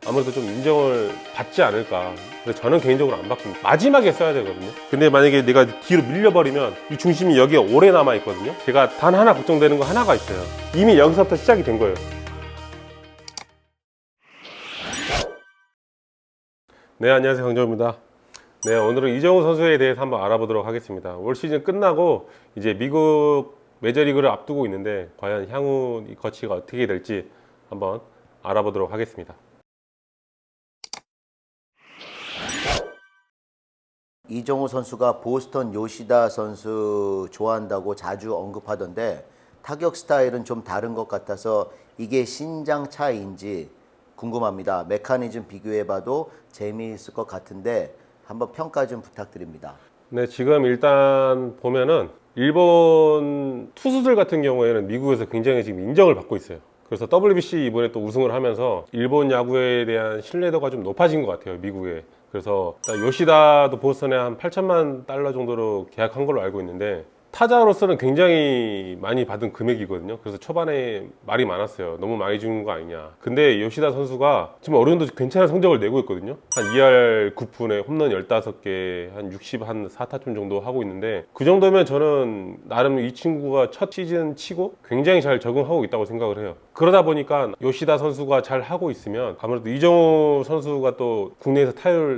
아무래도 좀 인정을 받지 않을까. 근데 저는 개인적으로 안 바꿉니다. 마지막에 써야 되거든요. 근데 만약에 내가 뒤로 밀려버리면 이 중심이 여기에 오래 남아 있거든요. 제가 단 하나 걱정되는 거 하나가 있어요. 이미 여기서부터 시작이 된 거예요. 네, 안녕하세요, 강정호입니다. 네, 오늘은 이정우 선수에 대해서 한번 알아보도록 하겠습니다. 올 시즌 끝나고 이제 미국 메이저리그를 앞두고 있는데 과연 향후 이 거치가 어떻게 될지 한번 알아보도록 하겠습니다. 이정우 선수가 보스턴 요시다 선수 좋아한다고 자주 언급하던데 타격 스타일은 좀 다른 것 같아서 이게 신장 차이인지 궁금합니다. 메커니즘 비교해봐도 재미있을 것 같은데 한번 평가 좀 부탁드립니다. 네, 지금 일단 보면은 일본 투수들 같은 경우에는 미국에서 굉장히 지금 인정을 받고 있어요. 그래서 WBC 이번에 또 우승을 하면서 일본 야구에 대한 신뢰도가 좀 높아진 것 같아요, 미국에. 그래서 요시다도 보스턴에 한 8천만 달러 정도로 계약한 걸로 알고 있는데 타자로서는 굉장히 많이 받은 금액이거든요. 그래서 초반에 말이 많았어요. 너무 많이 주는 거 아니냐. 근데 요시다 선수가 지금 어느 정도 괜찮은 성적을 내고 있거든요. 한 2할 9푼에 홈런 15개, 한 64타점 정도 하고 있는데 그 정도면 저는 나름 이 친구가 첫 시즌 치고 굉장히 잘 적응하고 있다고 생각을 해요. 그러다 보니까 요시다 선수가 잘 하고 있으면 아무래도 이정우 선수가 또 국내에서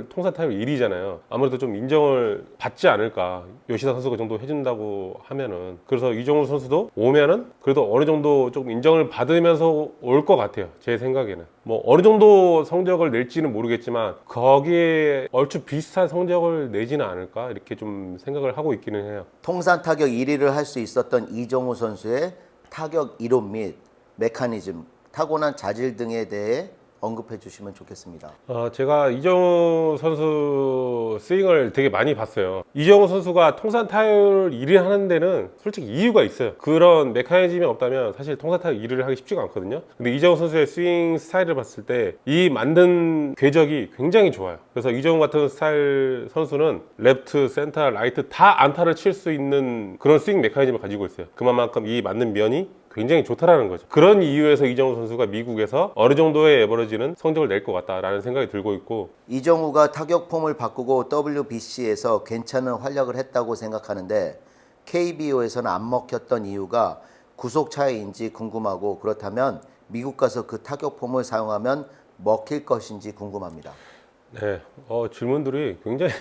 통산 타율 1위잖아요. 아무래도 좀 인정을 받지 않을까. 요시다 선수가 그 정도 해준다고 하면은. 그래서 이정우 선수도 오면은 그래도 어느 정도 조금 인정을 받으면서 올 것 같아요. 제 생각에는. 뭐 어느 정도 성적을 낼지는 모르겠지만 거기에 얼추 비슷한 성적을 내지는 않을까 이렇게 좀 생각을 하고 있기는 해요. 통산 타격 1위를 할 수 있었던 이정우 선수의 타격 이론 및 메커니즘, 타고난 자질 등에 대해 언급해 주시면 좋겠습니다. 제가 이정우 선수 스윙을 되게 많이 봤어요. 이정우 선수가 통산 타율 1위 하는 데는 솔직히 이유가 있어요. 그런 메커니즘이 없다면 사실 통산 타율 1위를 하기 쉽지가 않거든요. 근데 이정우 선수의 스윙 스타일을 봤을 때 이 만든 궤적이 굉장히 좋아요. 그래서 이정우 같은 스타일 선수는 레프트, 센터, 라이트 다 안타를 칠 수 있는 그런 스윙 메커니즘을 가지고 있어요. 그만큼 이 맞는 면이 굉장히 좋다라는 거죠. 그런 이유에서 이정우 선수가 미국에서 어느 정도의 에버리지는 성적을 낼 것 같다라는 생각이 들고 있고, 이정우가 타격 폼을 바꾸고 WBC에서 괜찮은 활약을 했다고 생각하는데 KBO에서는 안 먹혔던 이유가 구속 차이인지 궁금하고, 그렇다면 미국 가서 그 타격 폼을 사용하면 먹힐 것인지 궁금합니다. 네, 질문들이 굉장히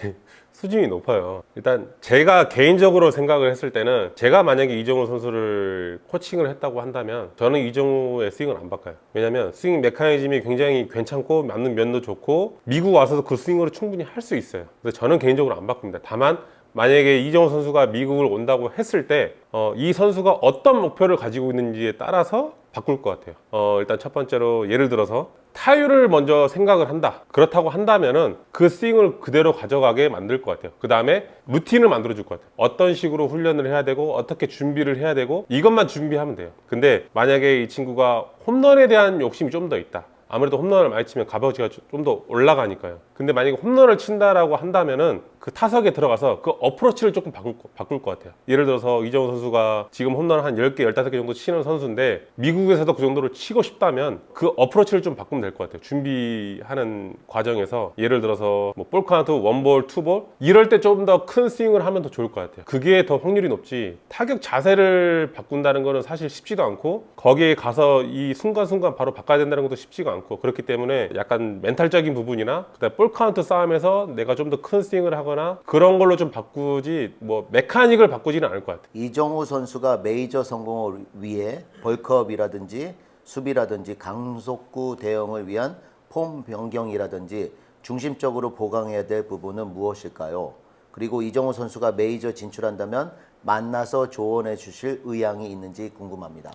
수준이 높아요. 일단 제가 개인적으로 생각을 했을 때는 제가 만약에 이정우 선수를 코칭을 했다고 한다면 저는 이정우의 스윙을 안 바꿔요. 왜냐면 스윙 메커니즘이 굉장히 괜찮고 맞는 면도 좋고 미국 와서도 그 스윙으로 충분히 할 수 있어요. 그래서 저는 개인적으로 안 바꿉니다. 다만 만약에 이정우 선수가 미국을 온다고 했을 때 이 선수가 어떤 목표를 가지고 있는지에 따라서 바꿀 것 같아요. 일단 첫 번째로 예를 들어서 타율을 먼저 생각을 한다. 그렇다고 한다면은 그 스윙을 그대로 가져가게 만들 것 같아요. 그 다음에 루틴을 만들어 줄 것 같아요. 어떤 식으로 훈련을 해야 되고 어떻게 준비를 해야 되고 이것만 준비하면 돼요. 근데 만약에 이 친구가 홈런에 대한 욕심이 좀 더 있다. 아무래도 홈런을 많이 치면 값어치가 좀 더 올라가니까요. 근데 만약에 홈런을 친다라고 한다면은 그 타석에 들어가서 그 어프로치를 조금 바꿀 것 같아요. 예를 들어서 이정우 선수가 지금 홈런 한 10개, 15개 정도 치는 선수인데 미국에서도 그 정도로 치고 싶다면 그 어프로치를 좀 바꾸면 될 것 같아요. 준비하는 과정에서 예를 들어서 뭐 볼 카운트, 원볼, 투볼 이럴 때 좀 더 큰 스윙을 하면 더 좋을 것 같아요. 그게 더 확률이 높지 타격 자세를 바꾼다는 거는 사실 쉽지도 않고 거기에 가서 이 순간순간 바로 바꿔야 된다는 것도 쉽지가 않고, 그렇기 때문에 약간 멘탈적인 부분이나 그다음에 볼 카운트 싸움에서 내가 좀 더 큰 스윙을 하거나 그런 걸로 좀 바꾸지 뭐 메카닉을 바꾸지는 않을 것 같아요. 이정우 선수가 메이저 성공을 위해 벌크업이라든지 수비라든지 강속구 대응을 위한 폼 변경이라든지 중심적으로 보강해야 될 부분은 무엇일까요? 그리고 이정우 선수가 메이저 진출한다면 만나서 조언해 주실 의향이 있는지 궁금합니다.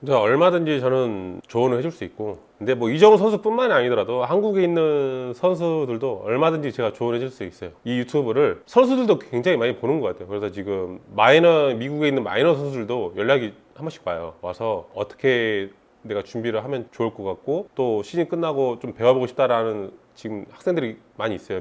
얼마든지 저는 조언을 해줄 수 있고, 근데 뭐 이정우 선수뿐만이 아니더라도 한국에 있는 선수들도 얼마든지 제가 조언해 줄 수 있어요. 이 유튜브를 선수들도 굉장히 많이 보는 것 같아요. 그래서 지금 미국에 있는 마이너 선수들도 연락이 한 번씩 와요. 와서 어떻게 내가 준비를 하면 좋을 것 같고 또 시즌 끝나고 좀 배워보고 싶다라는 지금 학생들이 많이 있어요.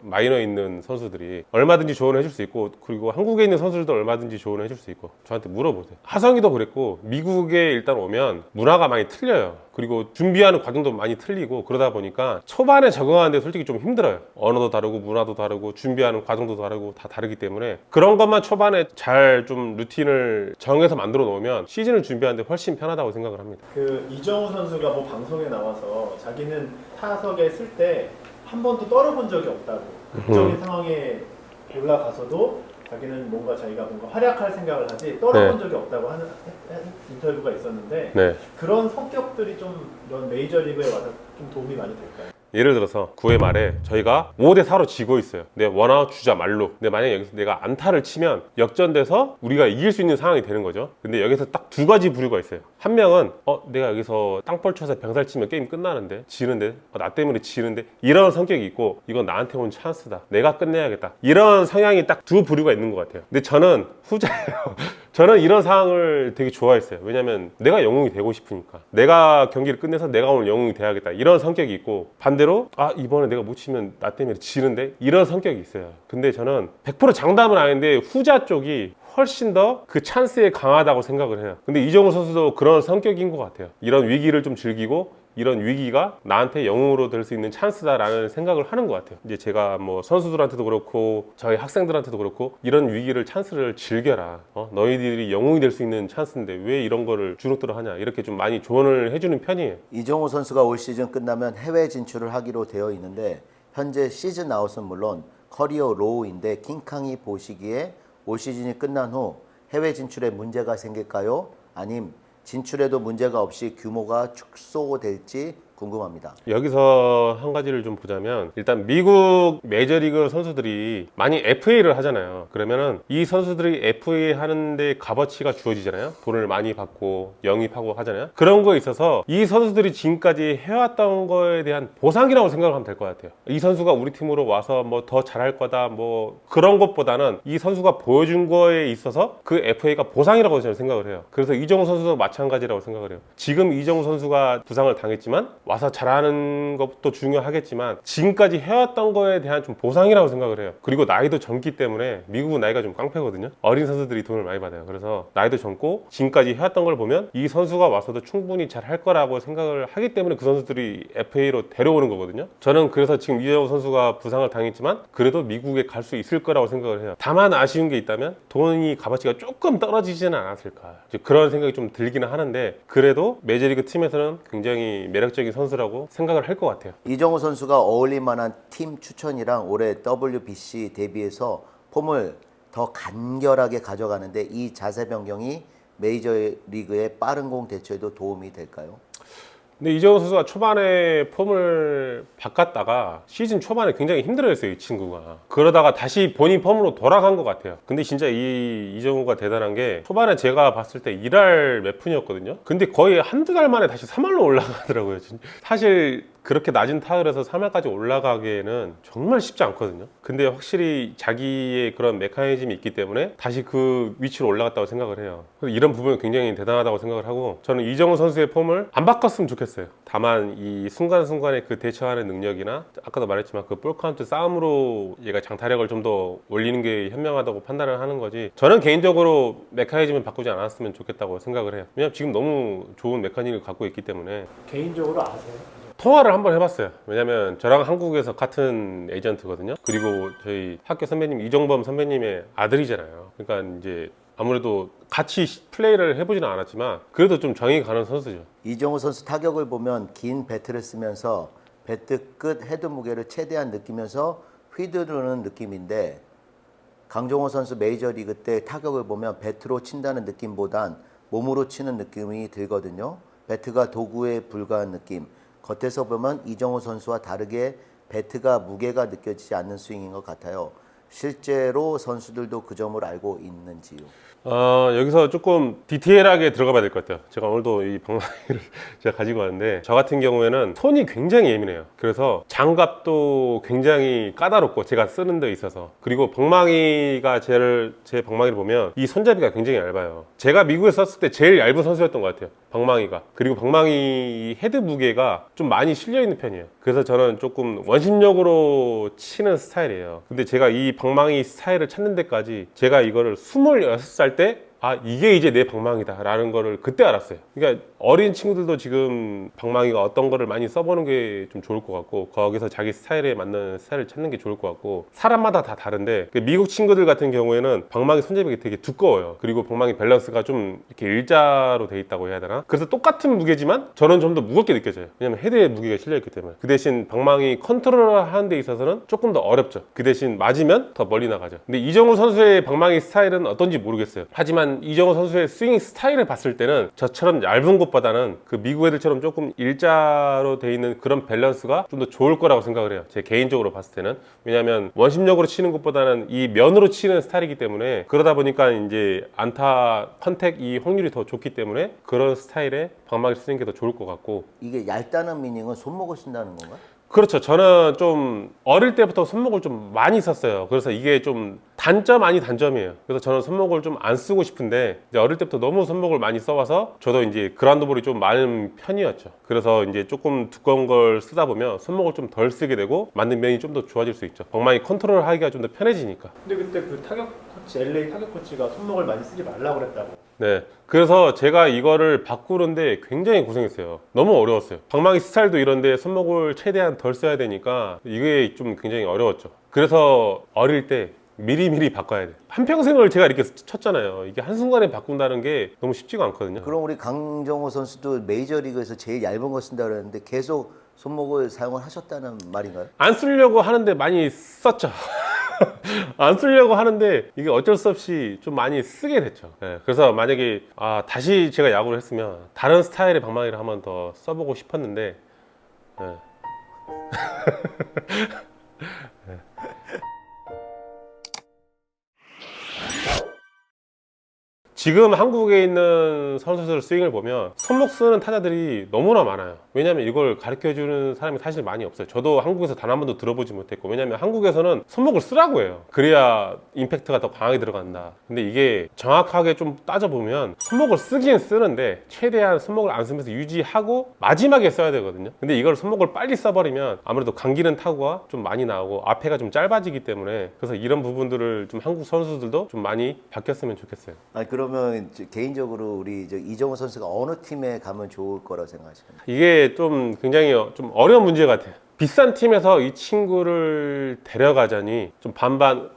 마이너에 있는 선수들이 얼마든지 조언을 해줄 수 있고, 그리고 한국에 있는 선수들도 얼마든지 조언을 해줄 수 있고 저한테 물어보세요. 하성이도 그랬고 미국에 일단 오면 문화가 많이 틀려요. 그리고 준비하는 과정도 많이 틀리고 그러다 보니까 초반에 적응하는데 솔직히 좀 힘들어요. 언어도 다르고 문화도 다르고 준비하는 과정도 다르고 다 다르기 때문에 그런 것만 초반에 잘 좀 루틴을 정해서 만들어 놓으면 시즌을 준비하는데 훨씬 편하다고 생각을 합니다. 그 이정우 선수가 뭐 방송에 나와서 자기는 타석에 쓸 때 한 번도 떨어본 적이 없다고 극적인 상황에 올라가서도 자기는 자기가 뭔가 활약할 생각을 하지 떨어본 네. 적이 없다고 하는 인터뷰가 있었는데 네. 그런 성격들이 좀 이런 메이저리그에 와서 좀 도움이 많이 될까요? 예를 들어서 9회 말에 저희가 5대4로 지고 있어요. 근데 원아웃 주자 말로. 근데 만약에 여기서 내가 안타를 치면 역전돼서 우리가 이길 수 있는 상황이 되는 거죠. 근데 여기서 딱 두 가지 부류가 있어요. 한 명은 내가 여기서 땅볼 쳐서 병살 치면 게임 끝나는데 지는데 나 때문에 지는데 이런 성격이 있고 이건 나한테 온 찬스다. 내가 끝내야겠다. 이런 성향이 딱 두 부류가 있는 것 같아요. 근데 저는 후자예요. 저는 이런 상황을 되게 좋아했어요. 왜냐면 내가 영웅이 되고 싶으니까. 내가 경기를 끝내서 내가 오늘 영웅이 돼야겠다. 이런 성격이 있고 반대로 이번에 내가 못 치면 나 때문에 지는데 이런 성격이 있어요. 근데 저는 100% 장담은 아닌데 후자 쪽이 훨씬 더 그 찬스에 강하다고 생각을 해요. 근데 이정우 선수도 그런 성격인 것 같아요. 이런 위기를 좀 즐기고 이런 위기가 나한테 영웅으로 될 수 있는 찬스다라는 생각을 하는 것 같아요. 이제 제가 뭐 선수들한테도 그렇고 저희 학생들한테도 그렇고 이런 위기를 찬스를 즐겨라. 너희들이 영웅이 될 수 있는 찬스인데 왜 이런 거를 주눅들어 하냐 이렇게 좀 많이 조언을 해주는 편이에요. 이정우 선수가 올 시즌 끝나면 해외 진출을 하기로 되어 있는데 현재 시즌 아웃은 물론 커리어 로우인데 킹캉이 보시기에 올 시즌이 끝난 후 해외 진출에 문제가 생길까요? 아님 진출에도 문제가 없이 규모가 축소될지 궁금합니다. 여기서 한 가지를 좀 보자면 일단 미국 메이저리그 선수들이 많이 FA를 하잖아요. 그러면은 이 선수들이 FA 하는데 값어치가 주어지잖아요. 돈을 많이 받고 영입하고 하잖아요. 그런 거에 있어서 이 선수들이 지금까지 해왔던 거에 대한 보상이라고 생각하면 될 것 같아요. 이 선수가 우리 팀으로 와서 뭐 더 잘할 거다 뭐 그런 것보다는 이 선수가 보여준 거에 있어서 그 FA가 보상이라고 저는 생각을 해요. 그래서 이정우 선수도 마찬가지라고 생각을 해요. 지금 이정우 선수가 부상을 당했지만 와서 잘하는 것도 중요하겠지만 지금까지 해왔던 거에 대한 좀 보상이라고 생각을 해요. 그리고 나이도 젊기 때문에 미국은 나이가 좀 깡패거든요. 어린 선수들이 돈을 많이 받아요. 그래서 나이도 젊고 지금까지 해왔던 걸 보면 이 선수가 와서도 충분히 잘할 거라고 생각을 하기 때문에 그 선수들이 FA로 데려오는 거거든요. 저는 그래서 지금 이정우 선수가 부상을 당했지만 그래도 미국에 갈 수 있을 거라고 생각을 해요. 다만 아쉬운 게 있다면 돈이 값어치가 조금 떨어지지는 않았을까 그런 생각이 좀 들기는 하는데 그래도 메이저리그 팀에서는 굉장히 매력적인 선수라고 생각을 할 것 같아요. 이정우 선수가 어울릴 만한 팀 추천이랑 올해 WBC 대비해서 폼을 더 간결하게 가져가는데 이 자세 변경이 메이저리그의 빠른 공 대처에도 도움이 될까요? 근데 이정우 선수가 초반에 폼을 바꿨다가 시즌 초반에 굉장히 힘들어했어요, 이 친구가. 그러다가 다시 본인 폼으로 돌아간 것 같아요. 근데 진짜 이정우가 대단한 게 초반에 제가 봤을 때 1할 몇 푼이었거든요. 근데 거의 한두 달 만에 다시 3할로 올라가더라고요. 사실 그렇게 낮은 타율에서 3할까지 올라가기에는 정말 쉽지 않거든요. 근데 확실히 자기의 그런 메커니즘이 있기 때문에 다시 그 위치로 올라갔다고 생각을 해요. 이런 부분이 굉장히 대단하다고 생각을 하고 저는 이정우 선수의 폼을 안 바꿨으면 좋겠어요. 다만 이 순간순간에 그 대처하는 능력이나 아까도 말했지만 그 볼카운트 싸움으로 얘가 장타력을 좀 더 올리는 게 현명하다고 판단을 하는 거지 저는 개인적으로 메커니즘을 바꾸지 않았으면 좋겠다고 생각을 해요. 왜냐면 지금 너무 좋은 메커니즘을 갖고 있기 때문에. 개인적으로 아세요? 통화를 한번 해봤어요. 왜냐면 저랑 한국에서 같은 에이전트거든요. 그리고 저희 학교 선배님 이종범 선배님의 아들이잖아요. 그러니까 이제 아무래도 같이 플레이를 해보지는 않았지만 그래도 좀 정이 가는 선수죠. 이정우 선수 타격을 보면 긴 배트를 쓰면서 배트 끝 헤드 무게를 최대한 느끼면서 휘두르는 느낌인데 강정호 선수 메이저리그 때 타격을 보면 배트로 친다는 느낌보단 몸으로 치는 느낌이 들거든요. 배트가 도구에 불과한 느낌. 겉에서 보면 이정우 선수와 다르게 배트가 무게가 느껴지지 않는 스윙인 것 같아요. 실제로 선수들도 그 점을 알고 있는지요? 여기서 조금 디테일하게 들어가 봐야 될 것 같아요. 제가 오늘도 이 방망이를 제가 가지고 왔는데 저 같은 경우에는 손이 굉장히 예민해요. 그래서 장갑도 굉장히 까다롭고 제가 쓰는 데 있어서 그리고 방망이가 제 방망이를 보면 이 손잡이가 굉장히 얇아요. 제가 미국에 썼을 때 제일 얇은 선수였던 것 같아요. 방망이가. 그리고 방망이 헤드 무게가 좀 많이 실려 있는 편이에요. 그래서 저는 조금 원심력으로 치는 스타일이에요. 근데 제가 이 방망이 스타일을 찾는 데까지 제가 이거를 26살 때 아, 이게 이제 내 방망이다 라는 거를 그때 알았어요. 그러니까 어린 친구들도 지금 방망이가 어떤 거를 많이 써보는 게 좀 좋을 것 같고, 거기서 자기 스타일에 맞는 스타일을 찾는 게 좋을 것 같고, 사람마다 다 다른데 미국 친구들 같은 경우에는 방망이 손잡이가 되게 두꺼워요. 그리고 방망이 밸런스가 좀 이렇게 일자로 돼 있다고 해야 되나? 그래서 똑같은 무게지만 저는 좀 더 무겁게 느껴져요. 왜냐면 헤드에 무게가 실려있기 때문에. 그 대신 방망이 컨트롤 하는 데 있어서는 조금 더 어렵죠. 그 대신 맞으면 더 멀리 나가죠. 근데 이정우 선수의 방망이 스타일은 어떤지 모르겠어요. 하지만 이정우 선수의 스윙 스타일을 봤을 때는 저처럼 얇은 것보다는 그 미국 애들처럼 조금 일자로 돼 있는 그런 밸런스가 좀 더 좋을 거라고 생각을 해요. 제 개인적으로 봤을 때는. 왜냐하면 원심력으로 치는 것보다는 이 면으로 치는 스타일이기 때문에, 그러다 보니까 이제 안타 컨택 이 확률이 더 좋기 때문에 그런 스타일의 방망이를 쓰는 게 더 좋을 것 같고. 이게 얇다는 미닝은 손목을 쓴다는 건가? 그렇죠. 저는 좀 어릴 때부터 손목을 좀 많이 썼어요. 그래서 이게 좀 단점 아닌 단점이에요. 그래서 저는 손목을 좀 안 쓰고 싶은데, 이제 어릴 때부터 너무 손목을 많이 써와서 저도 이제 그라운드볼이 좀 많은 편이었죠. 그래서 이제 조금 두꺼운 걸 쓰다 보면 손목을 좀 덜 쓰게 되고 맞는 면이 좀 더 좋아질 수 있죠. 방망이 컨트롤 하기가 좀 더 편해지니까. 근데 그때 그 타격 코치, LA 타격 코치가 손목을 많이 쓰지 말라고 그랬다고. 네, 그래서 제가 이거를 바꾸는데 굉장히 고생했어요. 너무 어려웠어요. 방망이 스타일도 이런데 손목을 최대한 덜 써야 되니까 이게 좀 굉장히 어려웠죠. 그래서 어릴 때 미리미리 바꿔야 돼. 한평생을 제가 이렇게 쳤잖아요. 이게 한순간에 바꾼다는 게 너무 쉽지가 않거든요. 그럼 우리 강정호 선수도 메이저리그에서 제일 얇은 거 쓴다 그랬는데 계속 손목을 사용을 하셨다는 말인가요? 안 쓰려고 하는데 많이 썼죠. 안 쓰려고 하는데 이게 어쩔 수 없이 좀 많이 쓰게 됐죠. 네, 그래서 만약에 다시 제가 야구를 했으면 다른 스타일의 방망이를 한번 더 써보고 싶었는데, 네. 지금 한국에 있는 선수들 스윙을 보면 손목 쓰는 타자들이 너무나 많아요. 왜냐면 이걸 가르쳐주는 사람이 사실 많이 없어요. 저도 한국에서 단 한 번도 들어보지 못했고, 왜냐면 한국에서는 손목을 쓰라고 해요. 그래야 임팩트가 더 강하게 들어간다. 근데 이게 정확하게 좀 따져보면 손목을 쓰긴 쓰는데 최대한 손목을 안 쓰면서 유지하고 마지막에 써야 되거든요. 근데 이걸 손목을 빨리 써버리면 아무래도 감기는 타구가 좀 많이 나오고 앞에가 좀 짧아지기 때문에, 그래서 이런 부분들을 좀 한국 선수들도 좀 많이 바뀌었으면 좋겠어요. 아니 그러면 개인적으로 우리 이정우 선수가 어느 팀에 가면 좋을 거라고 생각하십니까? 이게 좀 굉장히 좀 어려운 문제 같아요. 비싼 팀에서 이 친구를 데려가자니 좀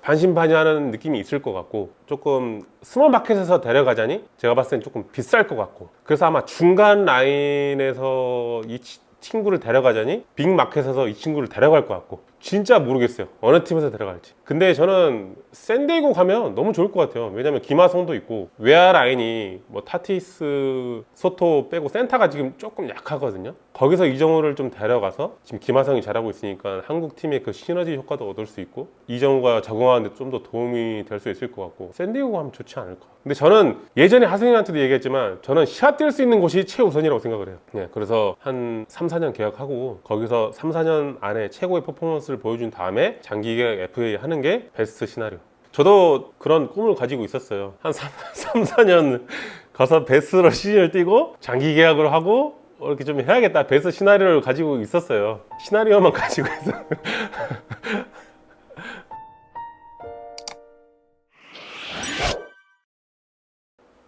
반신반의하는 느낌이 있을 것 같고, 조금 스몰 마켓에서 데려가자니 제가 봤을 땐 조금 비쌀 것 같고, 그래서 아마 중간 라인에서 이 친구를 데려가자니 빅 마켓에서 이 친구를 데려갈 것 같고, 진짜 모르겠어요. 어느 팀에서 데려갈지. 근데 저는 샌디에고 가면 너무 좋을 것 같아요. 왜냐면 김하성도 있고, 외야 라인이 뭐 타티스, 소토 빼고 센터가 지금 조금 약하거든요. 거기서 이정우를 좀 데려가서, 지금 김하성이 잘하고 있으니까 한국 팀의 그 시너지 효과도 얻을 수 있고, 이정우가 적응하는 데 좀 더 도움이 될 수 있을 것 같고, 샌디에고 가면 좋지 않을까. 근데 저는 예전에 하승현한테도 얘기했지만 저는 시합 뛸 수 있는 곳이 최우선이라고 생각을 해요. 네, 그래서 한 3, 4년 계약하고 거기서 3, 4년 안에 최고의 퍼포먼스를 보여준 다음에 장기 계약 FA 하는 게 베스트 시나리오. 저도 그런 꿈을 가지고 있었어요. 한 3, 4년 가서 베스트로 시즌을 뛰고 장기 계약을 하고 이렇게 좀 해야겠다, 베스트 시나리오를 가지고 있었어요. 시나리오만 가지고 있어요.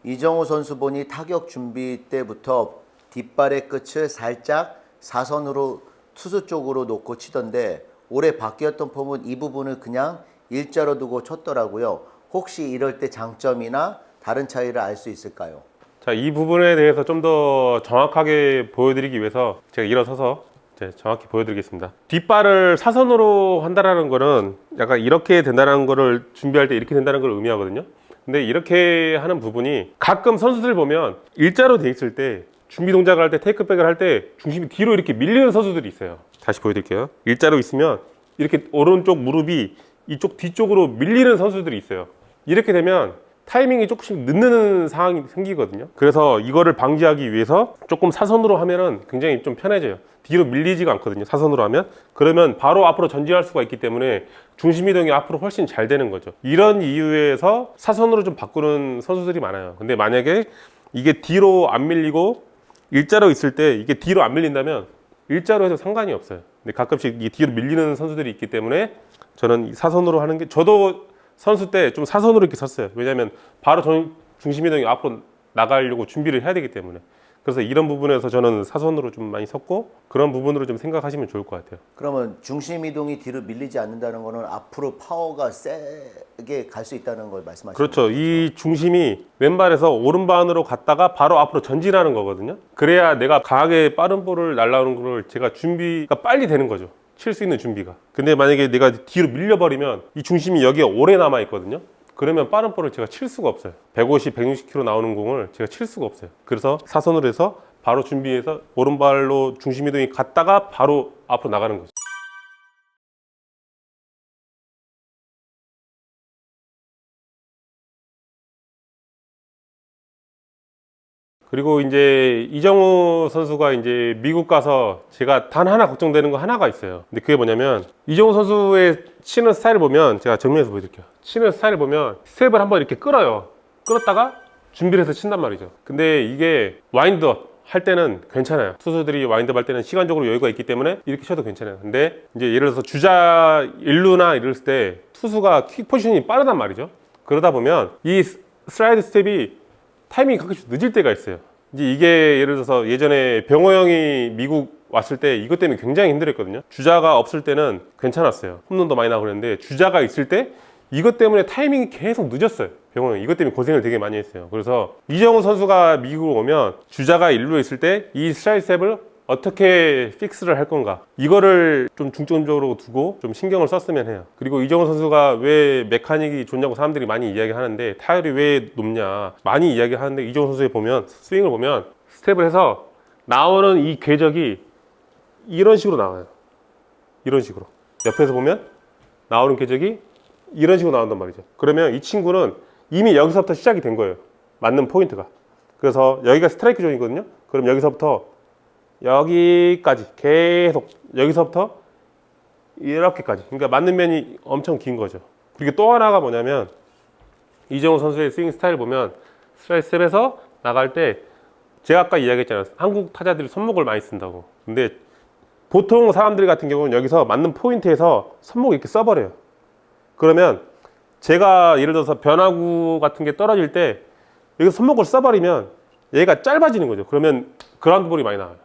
이정우 선수 보니 타격 준비 때부터 뒷발의 끝을 살짝 사선으로 투수 쪽으로 놓고 치던데, 올해 바뀌었던 폼은 이 부분을 그냥 일자로 두고 쳤더라고요. 혹시 이럴 때 장점이나 다른 차이를 알 수 있을까요? 자, 이 부분에 대해서 좀 더 정확하게 보여드리기 위해서 제가 일어서서 정확히 보여드리겠습니다. 뒷발을 사선으로 한다는 거는 약간 이렇게 된다는 거를 준비할 때 이렇게 된다는 걸 의미하거든요. 근데 이렇게 하는 부분이 가끔 선수들 보면 일자로 돼 있을 때 준비 동작을 할 때, 테이크백을 할 때 중심이 뒤로 이렇게 밀리는 선수들이 있어요. 다시 보여드릴게요. 일자로 있으면 이렇게 오른쪽 무릎이 이쪽 뒤쪽으로 밀리는 선수들이 있어요. 이렇게 되면 타이밍이 조금씩 늦는 상황이 생기거든요. 그래서 이거를 방지하기 위해서 조금 사선으로 하면은 굉장히 좀 편해져요. 뒤로 밀리지가 않거든요, 사선으로 하면. 그러면 바로 앞으로 전진할 수가 있기 때문에 중심 이동이 앞으로 훨씬 잘 되는 거죠. 이런 이유에서 사선으로 좀 바꾸는 선수들이 많아요. 근데 만약에 이게 뒤로 안 밀리고 일자로 있을 때 이게 뒤로 안 밀린다면 일자로 해도 상관이 없어요. 근데 가끔씩 이 뒤로 밀리는 선수들이 있기 때문에 저는 사선으로 하는 게, 저도 선수 때 좀 사선으로 이렇게 섰어요. 왜냐면 바로 중심 이동이 앞으로 나가려고 준비를 해야 되기 때문에. 그래서 이런 부분에서 저는 사선으로 좀 많이 섰고 그런 부분으로 좀 생각하시면 좋을 것 같아요. 그러면 중심 이동이 뒤로 밀리지 않는다는 거는 앞으로 파워가 세게 갈 수 있다는 걸 말씀하시는 그렇죠. 거죠? 이 중심이 왼발에서 오른발으로 갔다가 바로 앞으로 전진하는 거거든요. 그래야 내가 강하게 빠른 볼을 날라오는 걸 제가 준비가 빨리 되는 거죠. 칠 수 있는 준비가. 근데 만약에 내가 뒤로 밀려버리면 이 중심이 여기에 오래 남아 있거든요. 그러면 빠른 볼을 제가 칠 수가 없어요. 150, 160km 나오는 공을 제가 칠 수가 없어요. 그래서 사선으로 해서 바로 준비해서 오른발로 중심 이동이 갔다가 바로 앞으로 나가는 거죠. 그리고 이제 이정우 선수가 이제 미국 가서 제가 단 하나 걱정되는 거 하나가 있어요. 근데 그게 뭐냐면 이정우 선수의 치는 스타일을 보면 제가 정면에서 보여드릴게요. 치는 스타일을 보면 스텝을 한번 이렇게 끌어요. 끌었다가 준비를 해서 친단 말이죠. 근데 이게 와인드업 할 때는 괜찮아요. 투수들이 와인드업 할 때는 시간적으로 여유가 있기 때문에 이렇게 쳐도 괜찮아요. 근데 이제 예를 들어서 주자 1루나 이럴 때 투수가 킥 포지션이 빠르단 말이죠. 그러다 보면 이 슬라이드 스텝이 타이밍이 가끔씩 늦을 때가 있어요. 이제 이게 예를 들어서 예전에 병호 형이 미국 왔을 때 이것 때문에 굉장히 힘들었거든요. 주자가 없을 때는 괜찮았어요. 홈런도 많이 나고 그랬는데 주자가 있을 때 이것 때문에 타이밍이 계속 늦었어요. 병호 형 이것 때문에 고생을 되게 많이 했어요. 그래서 이정우 선수가 미국을 오면 주자가 1루에 있을 때 이 스트라이크 스텝을 어떻게 픽스를 할 건가 이거를 좀 중점적으로 두고 좀 신경을 썼으면 해요. 그리고 이정우 선수가 왜 메카닉이 좋냐고 사람들이 많이 이야기하는데 타율이 왜 높냐 많이 이야기하는데 이정우 선수의 보면 스윙을 보면 스텝을 해서 나오는 이 궤적이 이런 식으로 나와요. 이런 식으로 옆에서 보면 나오는 궤적이 이런 식으로 나온단 말이죠. 그러면 이 친구는 이미 여기서부터 시작이 된 거예요. 맞는 포인트가. 그래서 여기가 스트라이크 존이거든요. 그럼 여기서부터 여기까지 계속 여기서부터 이렇게까지 그러니까 맞는 면이 엄청 긴 거죠. 그리고 또 하나가 뭐냐면 이정우 선수의 스윙 스타일 보면 스트라이크 스텝에서 나갈 때 제가 아까 이야기했잖아요. 한국 타자들이 손목을 많이 쓴다고. 근데 보통 사람들 같은 경우는 여기서 맞는 포인트에서 손목을 이렇게 써버려요. 그러면 제가 예를 들어서 변화구 같은 게 떨어질 때 여기서 손목을 써버리면 얘가 짧아지는 거죠. 그러면 그라운드 볼이 많이 나와요.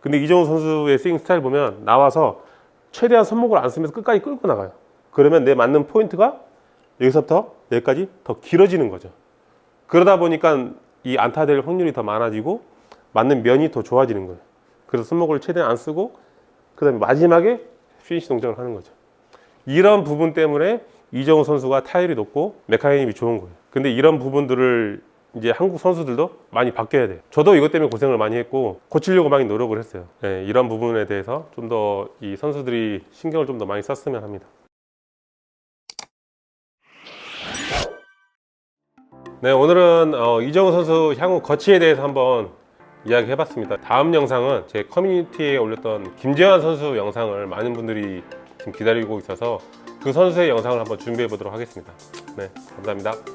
근데 이정우 선수의 스윙 스타일 보면 나와서 최대한 손목을 안 쓰면서 끝까지 끌고 나가요. 그러면 내 맞는 포인트가 여기서부터 여기까지 더 길어지는 거죠. 그러다 보니까 이 안타될 확률이 더 많아지고 맞는 면이 더 좋아지는 거예요. 그래서 손목을 최대한 안 쓰고 그 다음에 마지막에 피니시 동작을 하는 거죠. 이런 부분 때문에 이정우 선수가 타율이 높고 메카니즘이 좋은 거예요. 근데 이런 부분들을 이제 한국 선수들도 많이 바뀌어야 돼요. 저도 이것 때문에 고생을 많이 했고 고치려고 많이 노력을 했어요. 네, 이런 부분에 대해서 좀 더 이 선수들이 신경을 좀 더 많이 썼으면 합니다. 네, 오늘은 이정우 선수 향후 거치에 대해서 한번 이야기해봤습니다. 다음 영상은 제 커뮤니티에 올렸던 김재환 선수 영상을 많은 분들이 지금 기다리고 있어서 그 선수의 영상을 한번 준비해 보도록 하겠습니다. 네, 감사합니다.